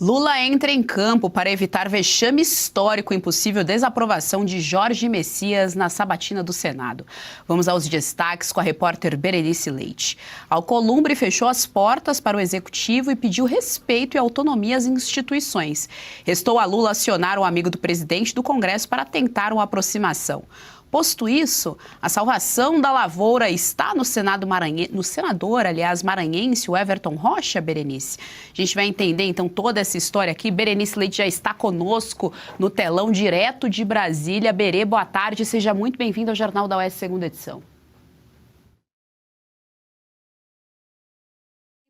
Lula entra em campo para evitar vexame histórico e impossível desaprovação de Jorge Messias na sabatina do Senado. Vamos aos destaques com a repórter Berenice Leite. Alcolumbre fechou as portas para o Executivo e pediu respeito e autonomia às instituições. Restou a Lula acionar um amigo do presidente do Congresso para tentar uma aproximação. Posto isso, a salvação da lavoura está no senador maranhense, o Everton Rocha, Berenice. A gente vai entender, então, toda essa história aqui. Berenice Leite já está conosco no telão, direto de Brasília. Berê, boa tarde, seja muito bem-vindo ao Jornal da UES, segunda edição.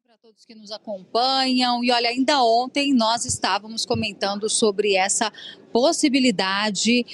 Para todos que nos acompanham, e olha, ainda ontem nós estávamos comentando sobre essa possibilidade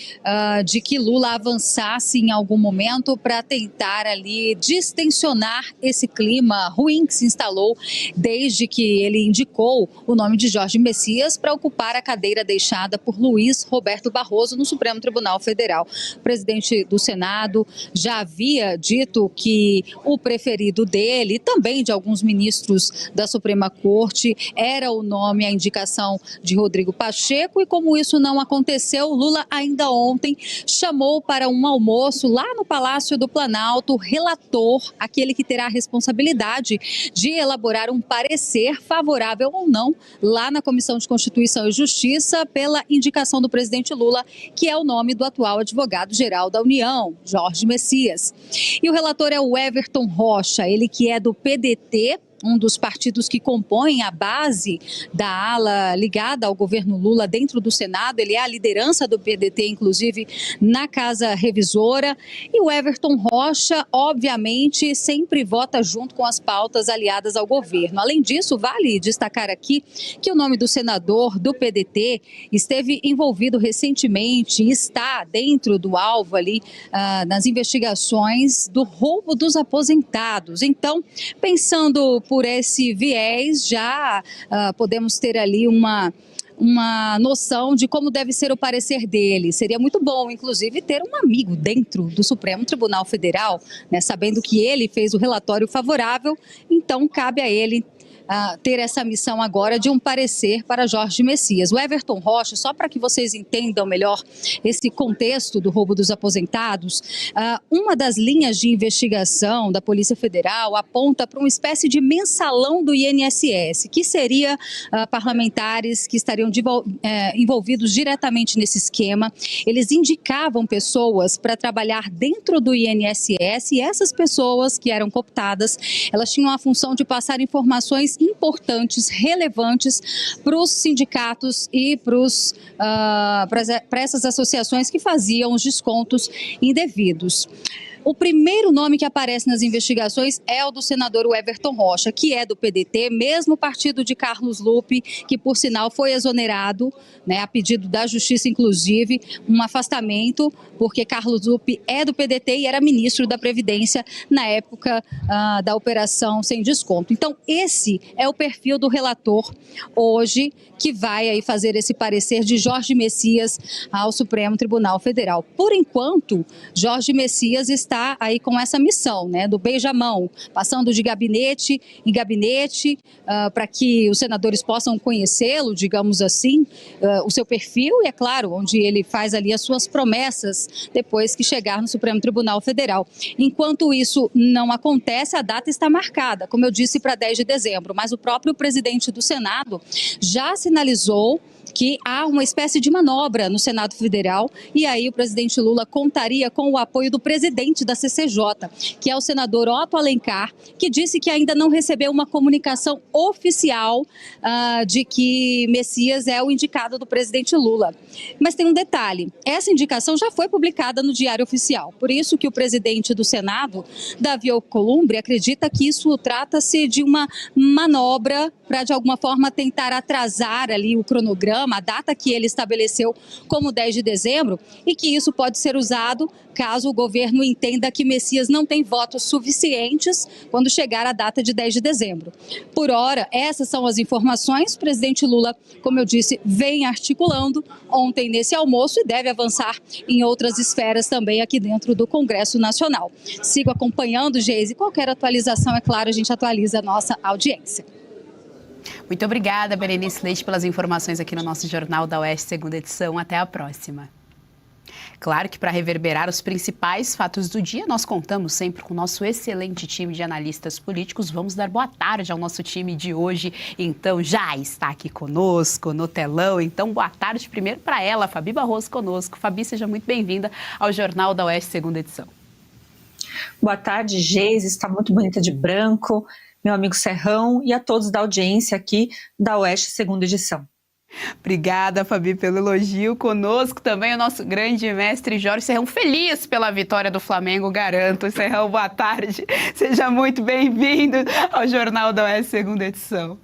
de que Lula avançasse em algum momento para tentar ali distensionar esse clima ruim que se instalou desde que ele indicou o nome de Jorge Messias para ocupar a cadeira deixada por Luiz Roberto Barroso no Supremo Tribunal Federal. O presidente do Senado já havia dito que o preferido dele e também de alguns ministros da Suprema Corte era o nome, a indicação de Rodrigo Pacheco, e como isso não aconteceu, Lula ainda ontem chamou para um almoço lá no Palácio do Planalto o relator, aquele que terá a responsabilidade de elaborar um parecer favorável ou não lá na Comissão de Constituição e Justiça pela indicação do presidente Lula, que é o nome do atual advogado-geral da União, Jorge Messias. E o relator é o Everton Rocha, ele que é do PDT, um dos partidos que compõem a base da ala ligada ao governo Lula dentro do Senado. Ele é a liderança do PDT, inclusive, na Casa Revisora. E o Everton Rocha, obviamente, sempre vota junto com as pautas aliadas ao governo. Além disso, vale destacar aqui que o nome do senador do PDT esteve envolvido recentemente e está dentro do alvo ali nas investigações do roubo dos aposentados. Então, pensando por esse viés, já podemos ter ali uma noção de como deve ser o parecer dele. Seria muito bom, inclusive, ter um amigo dentro do Supremo Tribunal Federal, né, sabendo que ele fez o relatório favorável, então cabe a ele ter essa missão agora de um parecer para Jorge Messias. O Everton Rocha, só para que vocês entendam melhor esse contexto do roubo dos aposentados, uma das linhas de investigação da Polícia Federal aponta para uma espécie de mensalão do INSS, que seria parlamentares que estariam envolvidos diretamente nesse esquema. Eles indicavam pessoas para trabalhar dentro do INSS e essas pessoas que eram cooptadas, elas tinham a função de passar informações importantes, relevantes para os sindicatos e para essas associações que faziam os descontos indevidos. O primeiro nome que aparece nas investigações é o do senador Everton Rocha, que é do PDT, mesmo partido de Carlos Lupe, que por sinal foi exonerado, né, a pedido da Justiça, inclusive, um afastamento, porque Carlos Lupe é do PDT e era ministro da Previdência na época da operação sem desconto. Então, esse é o perfil do relator hoje, que vai aí fazer esse parecer de Jorge Messias ao Supremo Tribunal Federal. Por enquanto, Jorge Messias está aí com essa missão, né, do beijamão, passando de gabinete em gabinete para que os senadores possam conhecê-lo, digamos assim, o seu perfil e, é claro, onde ele faz ali as suas promessas depois que chegar no Supremo Tribunal Federal. Enquanto isso não acontece, a data está marcada, como eu disse, para 10 de dezembro, mas o próprio presidente do Senado já sinalizou que há uma espécie de manobra no Senado Federal e aí o presidente Lula contaria com o apoio do presidente da CCJ, que é o senador Otto Alencar, que disse que ainda não recebeu uma comunicação oficial de que Messias é o indicado do presidente Lula. Mas tem um detalhe, essa indicação já foi publicada no Diário Oficial, por isso que o presidente do Senado, Davi Alcolumbre, acredita que isso trata-se de uma manobra para, de alguma forma, tentar atrasar ali o cronograma, a data que ele estabeleceu como 10 de dezembro, e que isso pode ser usado caso o governo entenda que Messias não tem votos suficientes quando chegar a data de 10 de dezembro. Por hora, essas são as informações. O presidente Lula, como eu disse, vem articulando ontem nesse almoço e deve avançar em outras esferas também aqui dentro do Congresso Nacional. Sigo acompanhando, Geise, e qualquer atualização, é claro, a gente atualiza a nossa audiência. Muito obrigada, Berenice Leite, pelas informações aqui no nosso Jornal da Oeste, segunda edição. Até a próxima. Claro que para reverberar os principais fatos do dia, nós contamos sempre com o nosso excelente time de analistas políticos. Vamos dar boa tarde ao nosso time de hoje. Então, já está aqui conosco no telão. Então, boa tarde primeiro para ela, Fabi Barroso conosco. Fabi, seja muito bem-vinda ao Jornal da Oeste, segunda edição. Boa tarde, Geise, está muito bonita de branco, meu amigo Serrão e a todos da audiência aqui da Oeste, segunda edição. Obrigada, Fabi, pelo elogio. Conosco também o nosso grande mestre Jorge Serrão, feliz pela vitória do Flamengo, garanto. Serrão, boa tarde. Seja muito bem-vindo ao Jornal da Oeste, segunda edição.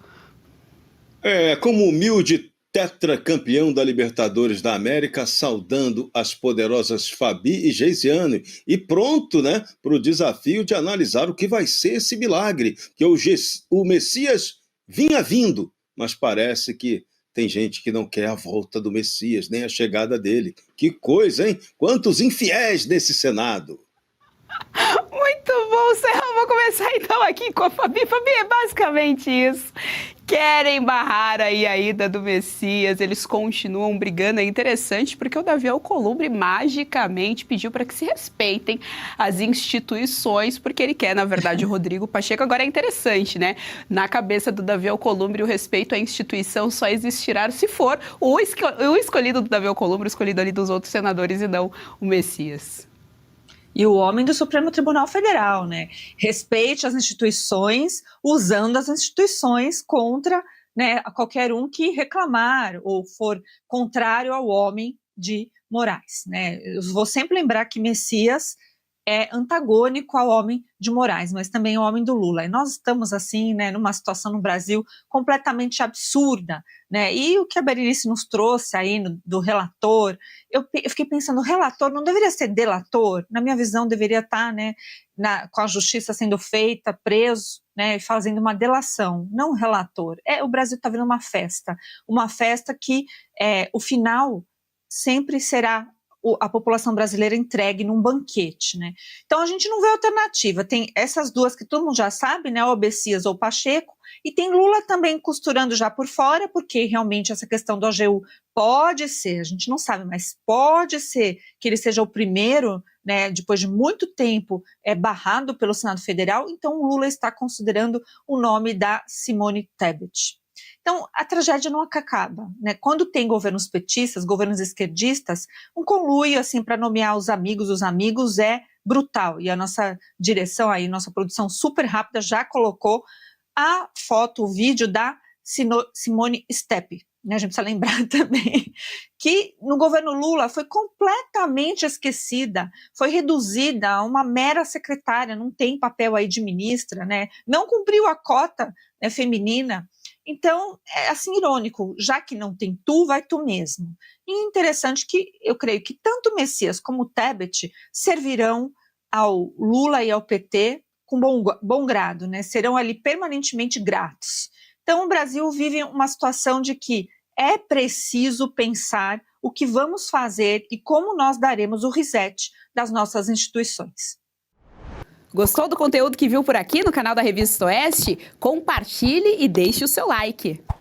Como humilde tetracampeão da Libertadores da América, saudando as poderosas Fabi e Geisiane, e pronto, né, para o desafio de analisar o que vai ser esse milagre, que o Messias vinha vindo, mas parece que tem gente que não quer a volta do Messias, nem a chegada dele. Que coisa, hein? Quantos infiéis nesse Senado! Muito bom, Serrão. Vou começar então aqui com a Fabi. Fabi, é basicamente isso. Querem barrar aí a ida do Messias, eles continuam brigando. É interessante porque o Davi Alcolumbre magicamente pediu para que se respeitem as instituições, porque ele quer, na verdade, o Rodrigo Pacheco. Agora é interessante, né? Na cabeça do Davi Alcolumbre, o respeito à instituição só existirá se for o escolhido do Davi Alcolumbre, o escolhido ali dos outros senadores e não o Messias. E o homem do Supremo Tribunal Federal, né? Respeite as instituições, usando as instituições contra, né, a qualquer um que reclamar ou for contrário ao homem de Moraes, né? Eu vou sempre lembrar que Messias é antagônico ao homem de Moraes, mas também ao homem do Lula. E nós estamos, assim, né, numa situação no Brasil completamente absurda, né? E o que a Berenice nos trouxe aí do relator, eu fiquei pensando, o relator não deveria ser delator? Na minha visão, deveria estar, né, com a justiça sendo feita, preso, né, fazendo uma delação, não um relator. O Brasil está vendo uma festa que o final sempre será a população brasileira entregue num banquete, né? Então a gente não vê alternativa, tem essas duas que todo mundo já sabe, né, o Messias ou o Pacheco, e tem Lula também costurando já por fora, porque realmente essa questão do AGU pode ser, a gente não sabe, mas pode ser que ele seja o primeiro, né, depois de muito tempo barrado pelo Senado Federal, então o Lula está considerando o nome da Simone Tebet. Então, a tragédia não acaba, né? Quando tem governos petistas, governos esquerdistas, um conluio, assim, para nomear os amigos é brutal. E a nossa direção aí, nossa produção super rápida já colocou a foto, o vídeo da Simone Steppi, né? A gente precisa lembrar também que no governo Lula foi completamente esquecida, foi reduzida a uma mera secretária, não tem papel aí de ministra, né? Não cumpriu a cota, né, feminina. Então, é assim irônico, já que não tem tu, vai tu mesmo. E interessante que eu creio que tanto Messias como Tebet servirão ao Lula e ao PT com bom grado, né? Serão ali permanentemente gratos. Então, o Brasil vive uma situação de que é preciso pensar o que vamos fazer e como nós daremos o reset das nossas instituições. Gostou do conteúdo que viu por aqui no canal da Revista Oeste? Compartilhe e deixe o seu like.